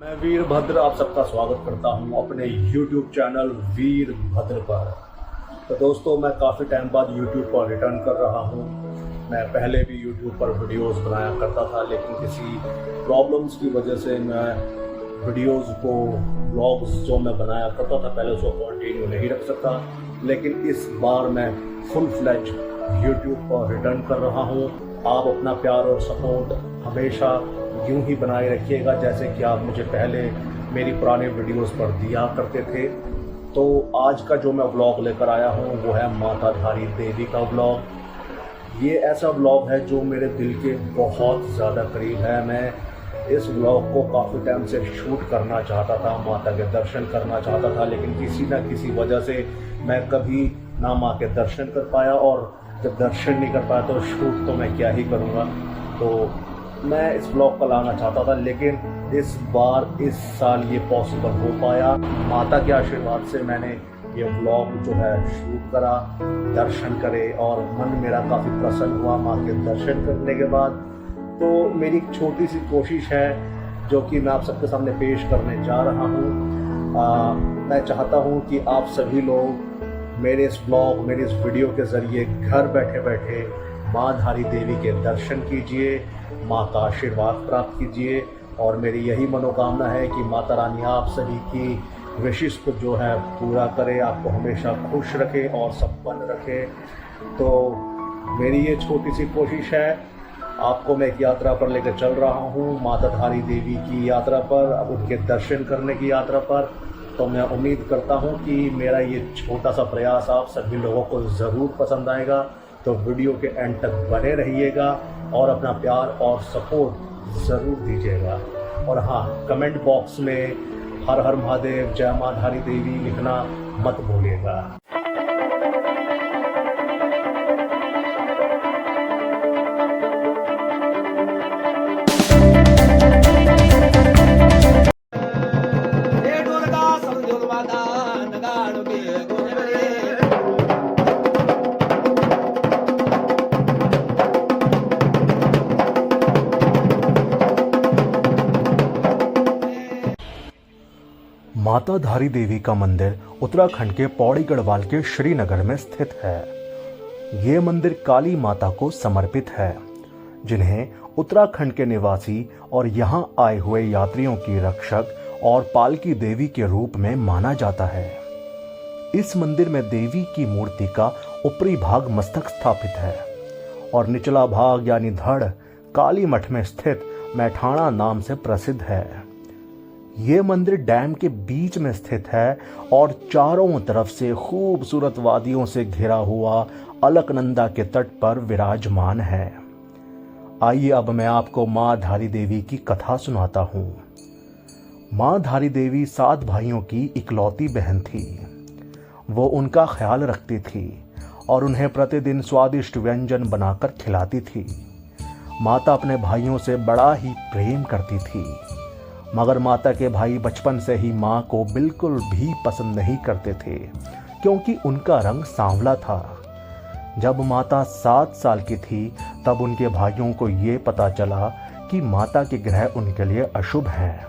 मैं वीरभद्र आप सबका स्वागत करता हूं अपने YouTube चैनल वीरभद्र पर। तो दोस्तों, मैं काफ़ी टाइम बाद YouTube पर रिटर्न कर रहा हूं। मैं पहले भी YouTube पर वीडियोस बनाया करता था, लेकिन किसी प्रॉब्लम्स की वजह से मैं वीडियोस को व्लॉग्स जो मैं बनाया करता था पहले उसको कंटिन्यू नहीं रख सकता। लेकिन इस बार मैं फुल फ्लेज YouTube पर रिटर्न कर रहा हूं। आप अपना प्यार और सपोर्ट हमेशा यूं ही बनाए रखिएगा जैसे कि आप मुझे पहले मेरी पुराने वीडियोस पर दिया करते थे। तो आज का जो मैं व्लॉग लेकर आया हूं वो है माताधारी देवी का व्लॉग। ये ऐसा व्लॉग है जो मेरे दिल के बहुत ज़्यादा करीब है। मैं इस व्लॉग को काफ़ी टाइम से शूट करना चाहता था, माता के दर्शन करना चाहता था, लेकिन किसी ना किसी वजह से मैं कभी ना माँ के दर्शन कर पाया, और जब दर्शन नहीं कर पाया तो शूट तो मैं क्या ही करूँगा। तो मैं इस ब्लॉग को लाना चाहता था, लेकिन इस बार इस साल ये पॉसिबल हो पाया। माता के आशीर्वाद से मैंने ये व्लॉग जो है शूट करा, दर्शन करे, और मन मेरा काफ़ी प्रसन्न हुआ माँ के दर्शन करने के बाद। तो मेरी एक छोटी सी कोशिश है जो कि मैं आप सबके सामने पेश करने जा रहा हूँ। मैं चाहता हूँ कि आप सभी लोग मेरे इस ब्लॉग, मेरे इस वीडियो के ज़रिए घर बैठे बैठे माँ धारी देवी के दर्शन कीजिए, माँ का आशीर्वाद प्राप्त कीजिए। और मेरी यही मनोकामना है कि माता रानी आप सभी की विशेष को जो है पूरा करे, आपको हमेशा खुश रखे और संपन्न रखे। तो मेरी ये छोटी सी कोशिश है। आपको मैं एक यात्रा पर लेकर चल रहा हूँ, माता धारी देवी की यात्रा पर, अब उनके दर्शन करने की यात्रा पर। तो मैं उम्मीद करता हूँ कि मेरा ये छोटा सा प्रयास आप सभी लोगों को ज़रूर पसंद आएगा। तो वीडियो के एंड तक बने रहिएगा और अपना प्यार और सपोर्ट ज़रूर दीजिएगा। और हाँ, कमेंट बॉक्स में हर हर महादेव, जय माँ धारी देवी लिखना मत भूलिएगा। माता धारी देवी का मंदिर उत्तराखंड के पौड़ी गढ़वाल के श्रीनगर में स्थित है। ये मंदिर काली माता को समर्पित है, जिन्हें उत्तराखंड के निवासी और यहाँ आए हुए यात्रियों की रक्षक और पालकी देवी के रूप में माना जाता है। इस मंदिर में देवी की मूर्ति का ऊपरी भाग मस्तक स्थापित है और निचला भाग यानी धड़ काली मठ में स्थित मैठाणा नाम से प्रसिद्ध है। ये मंदिर डैम के बीच में स्थित है और चारों तरफ से खूबसूरत वादियों से घिरा हुआ अलकनंदा के तट पर विराजमान है। आइए अब मैं आपको माँ धारी देवी की कथा सुनाता हूँ। माँ धारी देवी 7 भाइयों की इकलौती बहन थी। वो उनका ख्याल रखती थी और उन्हें प्रतिदिन स्वादिष्ट व्यंजन बनाकर खिलाती थी। माता अपने भाइयों से बड़ा ही प्रेम करती थी, मगर माता के भाई बचपन से ही माँ को बिल्कुल भी पसंद नहीं करते थे, क्योंकि उनका रंग सांवला था। जब माता 7 साल की थी तब उनके भाइयों को ये पता चला कि माता के ग्रह उनके लिए अशुभ हैं,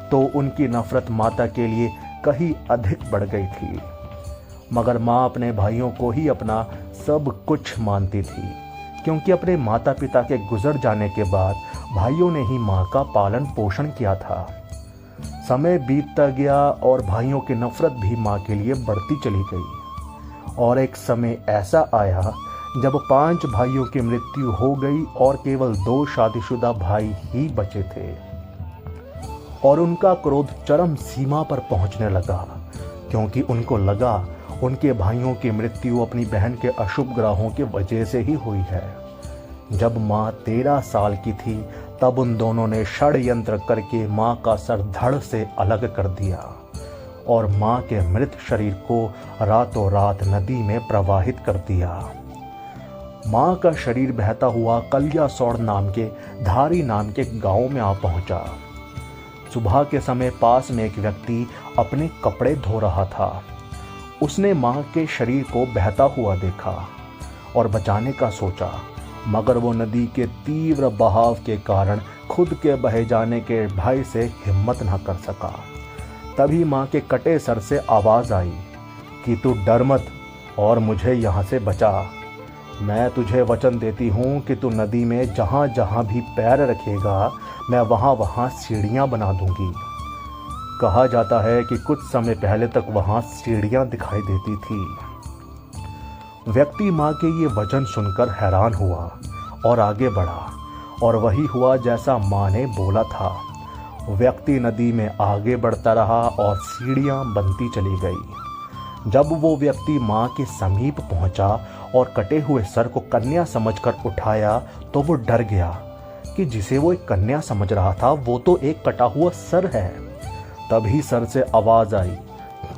तो उनकी नफरत माता के लिए कहीं अधिक बढ़ गई थी। मगर माँ अपने भाइयों को ही अपना सब कुछ मानती थी, क्योंकि अपने माता पिता के गुजर जाने के बाद भाइयों ने ही माँ का पालन पोषण किया था। समय बीतता गया और भाइयों की नफरत भी माँ के लिए बढ़ती चली गई। और एक समय ऐसा आया जब 5 भाइयों की मृत्यु हो गई और केवल 2 शादीशुदा भाई ही बचे थे। और उनका क्रोध चरम सीमा पर पहुंचने लगा, क्योंकि उनको लगा उनके भाइयों की मृत्यु अपनी बहन के अशुभ ग्रहों की वजह से ही हुई है। जब माँ 13 साल की थी तब उन दोनों ने षड्यंत्र करके माँ का सर धड़ से अलग कर दिया और माँ के मृत शरीर को रातों रात नदी में प्रवाहित कर दिया। माँ का शरीर बहता हुआ कलियासौड़ नाम के धारी नाम के गांव में आ पहुंचा। सुबह के समय पास में एक व्यक्ति अपने कपड़े धो रहा था। उसने माँ के शरीर को बहता हुआ देखा और बचाने का सोचा, मगर वो नदी के तीव्र बहाव के कारण खुद के बहे जाने के भय से हिम्मत न कर सका। तभी माँ के कटे सर से आवाज़ आई कि तू डर मत और मुझे यहाँ से बचा। मैं तुझे वचन देती हूँ कि तू नदी में जहाँ जहाँ भी पैर रखेगा मैं वहाँ वहाँ सीढ़ियाँ बना दूंगी। कहा जाता है कि कुछ समय पहले तक वहाँ सीढ़ियाँ दिखाई देती थी। व्यक्ति माँ के ये वचन सुनकर हैरान हुआ और आगे बढ़ा, और वही हुआ जैसा माँ ने बोला था। व्यक्ति नदी में आगे बढ़ता रहा और सीढ़ियाँ बनती चली गई। जब वो व्यक्ति माँ के समीप पहुँचा और कटे हुए सर को कन्या समझकर उठाया तो वो डर गया कि जिसे वो एक कन्या समझ रहा था वो तो एक कटा हुआ सर है। तभी सर से आवाज़ आई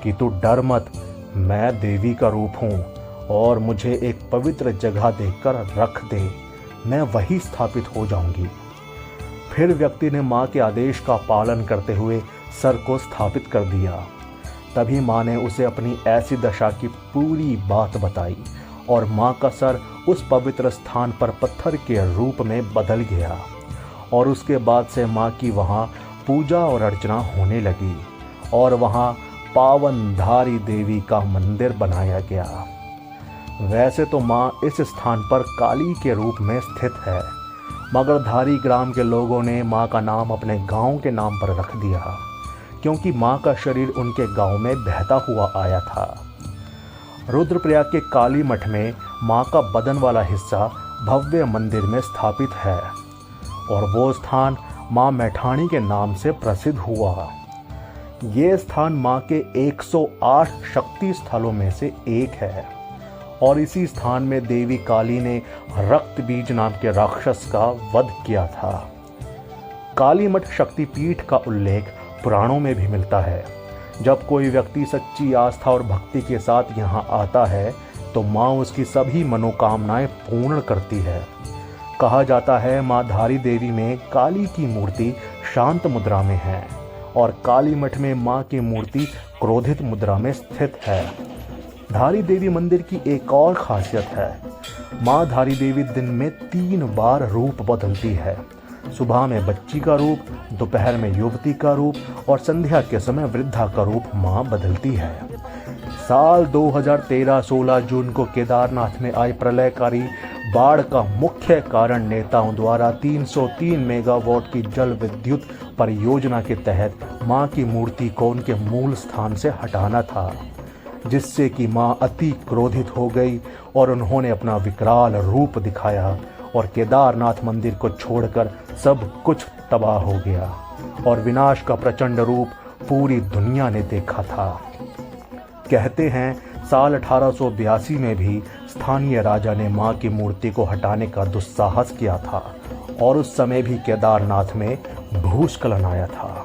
कि तू डर मत, मैं देवी का रूप हूँ और मुझे एक पवित्र जगह देकर रख दे, मैं वही स्थापित हो जाऊंगी। फिर व्यक्ति ने माँ के आदेश का पालन करते हुए सर को स्थापित कर दिया। तभी माँ ने उसे अपनी ऐसी दशा की पूरी बात बताई और माँ का सर उस पवित्र स्थान पर पत्थर के रूप में बदल गया और उसके बाद से माँ की वहाँ पूजा और अर्चना होने लगी और वहाँ पावनधारी देवी का मंदिर बनाया गया। वैसे तो माँ इस स्थान पर काली के रूप में स्थित है, मगर धारी ग्राम के लोगों ने माँ का नाम अपने गांव के नाम पर रख दिया क्योंकि माँ का शरीर उनके गांव में बहता हुआ आया था। रुद्रप्रयाग के काली मठ में माँ का बदन वाला हिस्सा भव्य मंदिर में स्थापित है और वो स्थान माँ मैठाणी के नाम से प्रसिद्ध हुआ। ये स्थान माँ के 108 शक्ति स्थलों में से एक है और इसी स्थान में देवी काली ने रक्त बीज नाम के राक्षस का वध किया था। काली मठ शक्तिपीठ का उल्लेख पुराणों में भी मिलता है। जब कोई व्यक्ति सच्ची आस्था और भक्ति के साथ यहाँ आता है तो माँ उसकी सभी मनोकामनाएं पूर्ण करती है। कहा जाता है माँ धारी देवी में काली की मूर्ति शांत मुद्रा में है और काली मठ में माँ की मूर्ति क्रोधित मुद्रा में स्थित है। धारी देवी मंदिर की एक और खासियत है, माँ धारी देवी दिन में 3 बार रूप बदलती है। सुबह में बच्ची का रूप, दोपहर में युवती का रूप और संध्या के समय वृद्धा का रूप माँ बदलती है। साल 2013 16 जून को केदारनाथ में आई प्रलयकारी बाढ़ का मुख्य कारण नेताओं द्वारा 303 मेगावाट की जल विद्युत परियोजना के तहत मां की मूर्ति को उनके मूल स्थान से हटाना था, जिससे कि मां अति क्रोधित हो गई और उन्होंने अपना विकराल रूप दिखाया और केदारनाथ मंदिर को छोड़कर सब कुछ तबाह हो गया और विनाश का प्रचंड रूप पूरी दुनिया ने देखा था। कहते हैं साल 1882 में भी स्थानीय राजा ने मां की मूर्ति को हटाने का दुस्साहस किया था और उस समय भी केदारनाथ में भूस्खलन आया था।